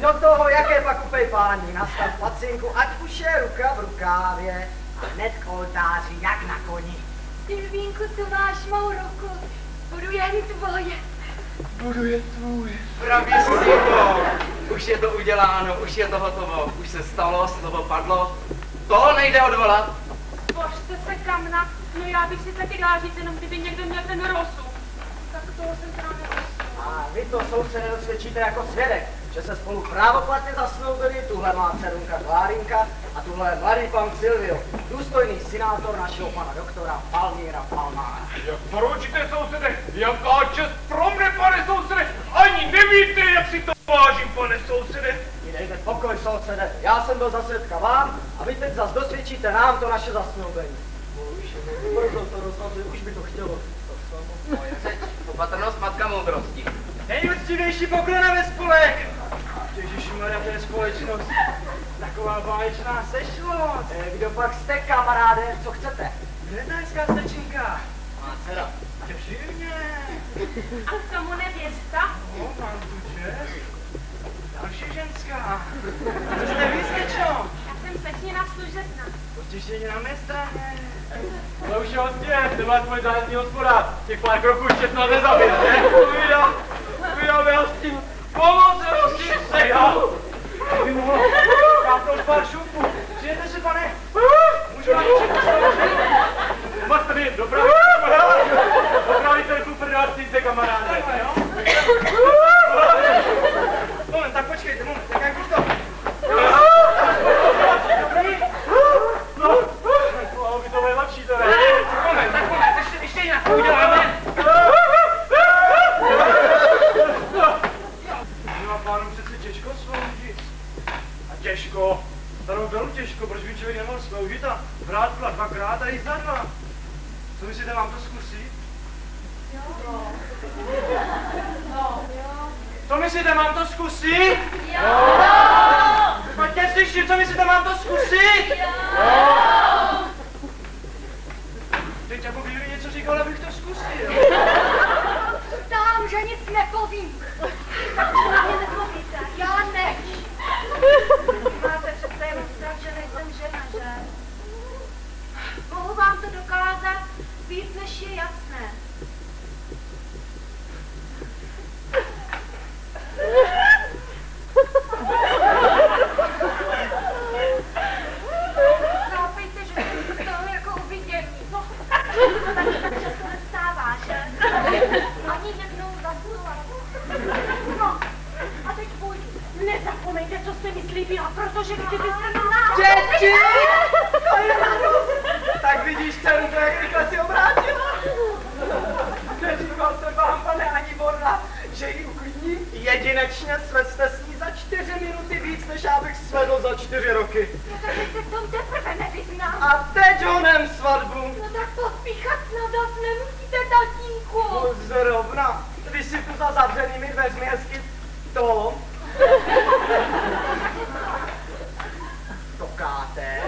do toho, jaké pak upej pání, nastav pacinku, ať už je ruka v rukávě a hned k oltáři, jak na koni. Silvínku, tu máš mou ruku, budu jen tvoje. Budu je tvůj. Pravý synko, už je to uděláno, už je to hotovo, už se stalo, slovo padlo, to nejde odvolat. Božte se kamna, no já bych si taky dala říct, jenom kdyby někdo měl ten rozum. Tak toho jsem teda nemyslela. A vy to sousede dosvědčíte jako svědek, že se spolu právoplatně zasnoubili, tuhle má dcerunka Klárinka a tuhle mladý pan Silvio, důstojný senátor našeho pana doktora Palmíra Palmára. Jak poručíte, sousede, jaká čest pro mne, pane sousede, ani nevíte, jak si to vážím, pane sousede. Dejte pokoj, sousede, já jsem byl za svědka vám a vy teď zas dosvědčíte nám to naše zasnoubení. Brzo to rozhodli, už by to chtělo. Moje řeč, opatrnost matka moudrosti. Nejúctivější poklona ve spolek! Ježišmarja, to je společnost. Taková báječná sešlost. Kdo pak jste, kamaráde, co chcete? Větnamská slečinka. Má dcera. Těživně. A k tomu nevěsta? No, mám tu čest. Další ženská. To jste vy, slečno. Já jsem slečněna služebna. Potěšení na mé straně. Ale už je hostě, to má tvoj zájezdní hospodář. Těch pár kroků ještě snad nezabit, ne? Uvídal mi hostí. Pomoc, hostí, sejal. Aby mohlo kápnout pár šupů. Přijete si, pane? Můžu vám Moc tady, dopravíte tu prdácnice, kamaráde. Moment, tak počkejte, moment, tak jak už to? Dobrý? No, by to bylo lepší, to ne? Moment, ještě jinak to uděláme. Měla pánu přece těžko sloužit. A těžko? Tady bylo těžko, proč by člověk nemohl sloužit a vrátila dvakrát a jít za dva. Co myslíte, mám to zkusit? Co myslíte, mám to zkusit? Jo! Pojďte slyším, co myslíte, mám to zkusit? Jo! Teď jako kdyby něco říkal, abych to zkusil. Dám, že nic nepovím. Tak to na mě nezlobíte, já nech. Máte přece jenom strach, že nejsem žena, že? Mohu vám to dokázat víc, než je jasné. Chápejte, že jsem z toho jako uvidění. No, tak často nestává, že? Ani jednou zasnula. No, a teď půjdu. Nezapomeňte, co jste mi slíbila, protože kdybyste to náhodou... Děti! To je radost! Tak vidíš, dcerunko, jak rychle si obrátila? Neříkal jsem vám, pane Aniborna, že ji uklidním? Jedinečně svedste s ní za 4 minuty víc, než já bych svedl za 4 roky. No tak se v tom teprve nevyznám. A teď honem svatbu. No tak pospíchat snad nemusíte, tatínku. No zrovna, když si tu za zavřenými dveřmi hezky to... Tokáte?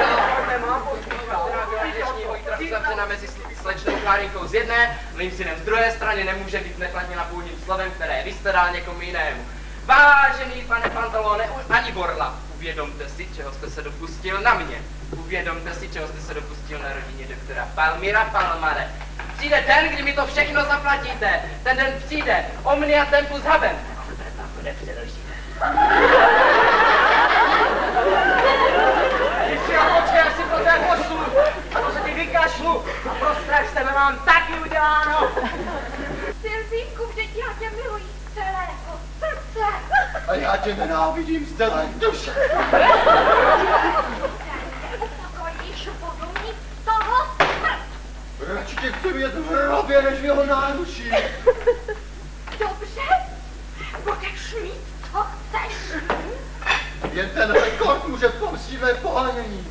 Já nemám poslouchat. Dnešního jítra uzavřena mezi slečnou Klárinkou z jedné, mým synem z druhé strany nemůže být neplatně napůlním slovem, které vystaral někomu jinému. Vážený pane Pantalone, ani Borla, uvědomte si, čeho jste se dopustil na mě. Uvědomte si, čeho jste se dopustil na rodině doktora Palmíra Palmare. Přijde den, kdy mi to všechno zaplatíte. Ten den přijde, omnia tempus habem. A to nepřeložíme. Když já počkej, až si pro té pošlu, a to se ti vykašlu. A pro strach s tebe mám taky uděláno. Silvínku, vždyť já tě miluji z celého srdce. A já tě nenávidím z celé duše. Upokojíš podumí toho smrt. Radši tě chci vidět v hrobě, než v jeho náručí. Dobře, budeš mít, co chceš. Jen ten rekord může pomstít mé pohánění.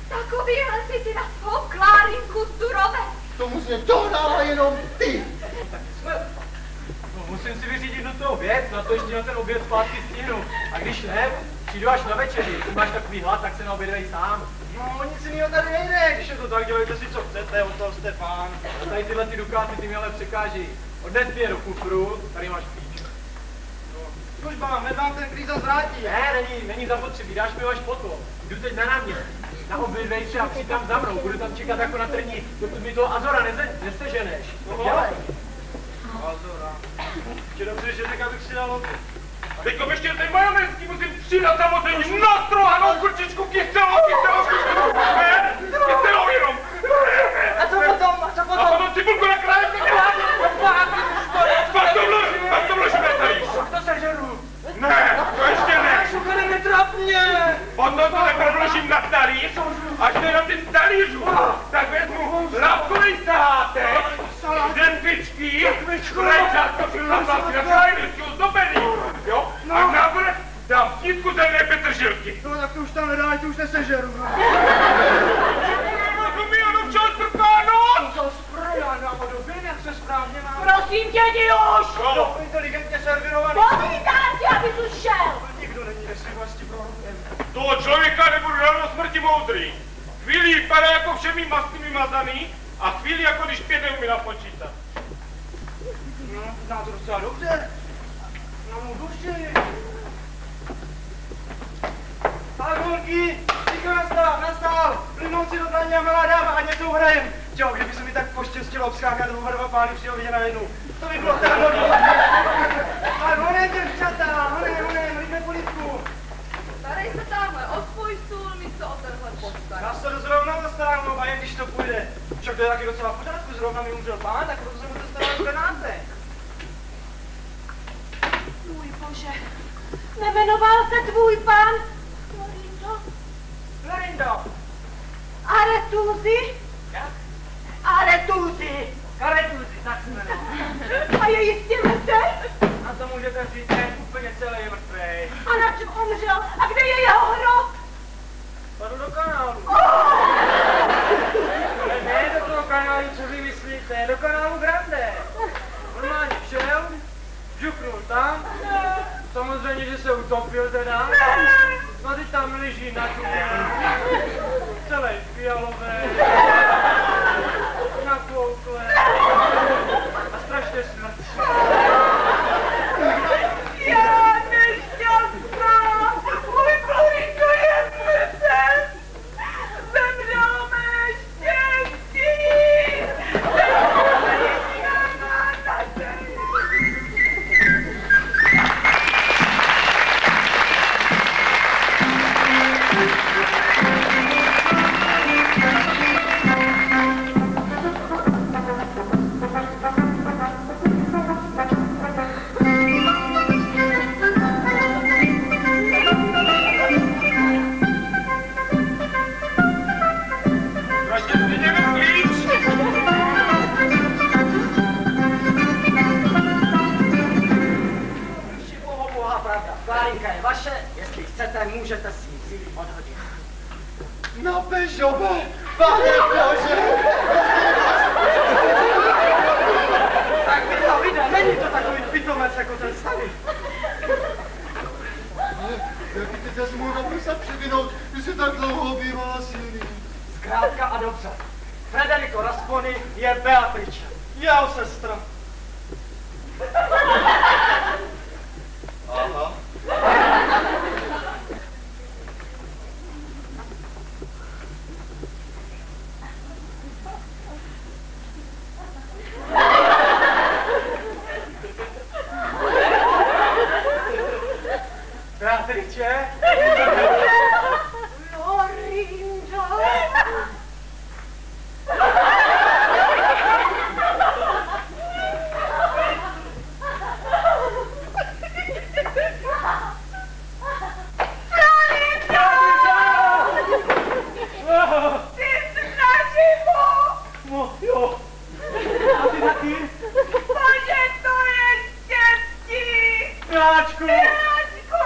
Takovýhle si ty na svou Klárinku surové. Tomu z mě dohnala jenom ty. No, musím si vyřídit do toho věc, na to ještě na ten oběd zpátky stihnu. A když ne, přijdu až na večeři. Když máš takový hlad, tak se naobědej sám. No, nic jiného tady nejde. Když je to tak, dělejte si, co chcete, od toho Stefán. A tady tyhle ty dukáty ty mi ale překáží. Odnes mě do kufru, tady máš klíč. No, vám, hned vám ten klíza zvrátí. Ne, není zapotřebí, dáš mi až potom. Jdu teď na náměstí. Na oběd vejře a přijď tam za mnou, budu tam čekat jako na trní, dokud mi toho Azora neseženeš. Dělej. Azora. Včera přišel, abych si dal loty. Teďko ještě ten majonezský musím přidat samozřejmě nastrohanou kurčičku kyselou jenom. A co potom? A potom cibulku na kraji. Pak to vložíme talíř. To sežeru. Ne, to ještě ne. Šukane, netrapně. Potom to takhle vložím na talíř, až to je na tím talířu, tak vezmu lavkový sahátek, řetvičky, rajčátko, přihlasláci na krajničku, zdobený, jo? A navrch dám snídku zelené petržilky. No tak to už tam nedá, to už nesežeru. To mi ano včas prkáno! To zprojáno a podobin, jak se správně má. Prosím tě, jdi už! No, inteligentně servirovaný. Povídám ti, abys už šel! Nikdo není nesvěvlasti prorokem. Toho člověka nebudu dál do smrti moudrý. Chvíli vypadá jako všemi mastmi mazaný a chvíli jako když 5 neumí napočítat. No, zná to docela dobře. Na mou duši. Tak holky, ticho nastál. Plynou si do daně a milá dáma a něco uhrajem. Čau, kdyby se mi tak poštěstilo obskákat oba dva pány přihověně na jednu. To by bylo teda hodně. Tak honem děvčata, honem, rychle polívku. Starej se tamhle o svůj stůl, místo o tenhle postar. Já se zrovna zastarám, a jen když to půjde. Však to je taky docela v pořádku, zrovna mi umřel pán, tak proto se mu to stará v penáce. Můj bože, nemenoval se tvůj pán Florindo? Florindo. Aretuzi? Jak? Aretuzi! Karetuzi, tak se jmenuje. A je jistě mrtev? A to můžete říct, že je úplně celý mrtvej. A na čem umřel? A kde je jeho hrob? Padu do kanálu. Ale ne do toho kanálu, co vy myslíte, do kanálu Grande. Normálně šel, žuknul tam, samozřejmě, že se utopil teda. No teď tam leží na čumě, celý fialové, nakouklé a strašně smrtí. Já nešťastná! Můj Florindo je mrtev! Zemřel mé štěstí! Zemřel mé jediná naděje! Klárinka je vaše, jestli chcete, můžete si ji vzít odhodit. Na bežobe, pane bože! Tak mi to vyjde, není to takový pitomec jako ten starý. Jak ty te smůl se přivinout, když jsi tak dlouho bývala silný. Zkrátka a dobře. Federico Rasponi je Beatrice, jeho sestra. Aha. Beatrice? Florindo! No jo. A ty taky? Bože, to je štěstí! Miláčku! Miláčku!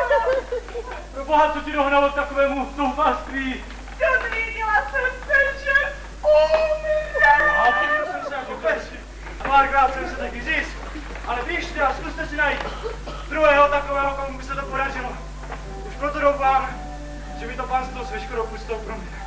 Pro boha, co ti dohnalo k takovému zoufalství? Dozvěděla jsem se, že umřel! A to jsem se jako pes. A párkrát jsem se taky říct. Ale běžte a zkuste si najít druhého takového, komu by se to podařilo. Už proto doufám, že by to panstvo s veškerou pustou pro mě.